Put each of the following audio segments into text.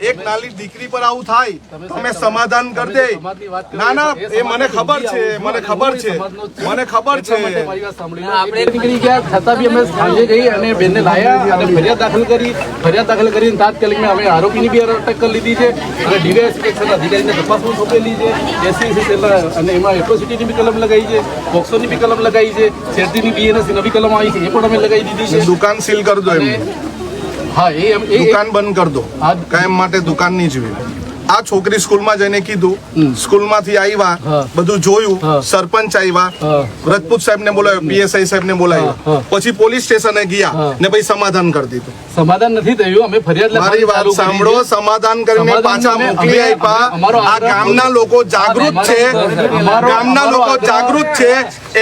એક નાની દીકરી પર આવું થાય તમે સમાધાન કરી દે. ના ના, એ મને ખબર છે, મને ખબર છે, મને ખબર છે. આપણે નીકળી ગયા છતાં બી અમે સાંજે જઈ અને બેનને લાયા અને ફરિયાદ દાખલ કરીને તાત્કાલિક અમે આરોપીની બી અટક કરી લીધી છે અને ડીવાયએસપી અધિકારીને તપાસમાં સોંપેલી છે. એસસી અને એમાં એટ્રોસિટીની બી કલમ લગાવી છે, પોક્સોની બી કલમ લગાવી છે, છેડતીની બીએનએસ નવી કલમ આવી છે એ પણ અમે લગાવી દીધી છે. દુકાન સીલ કરી દો એમ. હા, એ દુકાન બંધ કરી દો. કાયમ માટે દુકાન નહીં જોઈ. આ છોકરી સ્કૂલમાં જઈને કીધું, સ્કૂલમાંથી આવ્યા, બધું જોયું, સરપંચ આવ્યા, રજપૂત સાહેબ ને બોલાવ્યો, પીએસઆઈ સાહેબ ને બોલાવ્યો, પછી પોલીસ સ્ટેશને ગયા ને પછી સમાધાન કરી દીધું. સમાધાન નથી થયું. અમે ફરિયાદ મારી વાત સાંભળો. સમાધાન કરીને પાછા મોકલી આપ્યા. આ ગામના લોકો જાગૃત છે, ગામના લોકો જાગૃત છે.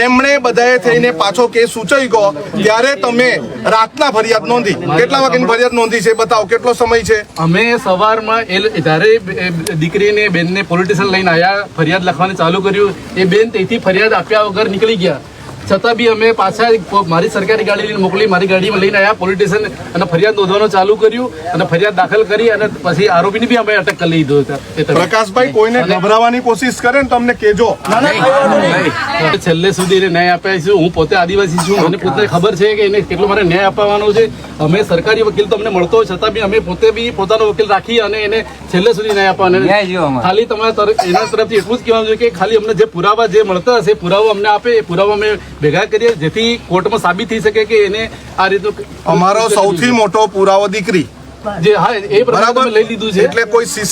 એમણે બધાએ થઈને પાછો કેસ સૂચવી ગયો ત્યારે તમે રાતના ફરિયાદ નોંધી. કેટલા વાગ્યાની ફરિયાદ નોંધી છે બતાવો, કેટલો સમય છે? અમે સવારમાં જ્યારે દીકરીને બેનને પોલીસ સ્ટેશન લઈને આવ્યા, ફરિયાદ લખવાનું ચાલુ કર્યું, એ બેન તેથી ફરિયાદ આપ્યા વગર નીકળી ગયા. છતાં બી અમે પાછા મારી સરકારી ગાડી લઈને મોકલી, મારી ગાડીમાં લઈને આવ્યા પોલીસ સ્ટેશન અને ફરિયાદ નોંધવાનું ચાલુ કર્યું અને ફરિયાદ દાખલ કરી અને પછી આરોપીની બી અમે અટક કરી લીધો. પ્રકાશભાઈ, કોઈને ગભરાવાની કોશિશ કરે ને તમને કહેજો. છેલ્લે સુધી એને ન્યાય આપ્યા. હું પોતે આદિવાસી છું, મને પોતે ખબર છે કે એને કેટલો મારે ન્યાય આપવાનો છે. અમે સરકારી વકીલ તો અમને મળતો હોય છતાં બી અમે પોતે બી પોતાનો વકીલ રાખી અને એને છેલ્લે સુધી ન્યાય આપવાનો. ખાલી તમારા એના તરફથી એટલું જ કહેવાનું છે કે ખાલી અમને જે પુરાવા જે મળતા હશે પુરાવો અમને આપે, એ પુરાવા અમે ભેગા કરીએ જેથી કોર્ટમાં સાબિત થઈ શકે કે એને આ રીતનું. અમારો સૌથી મોટો પુરાવો દીકરી. જે હા, એ બરાબર લઈ લીધું છે. એટલે કોઈ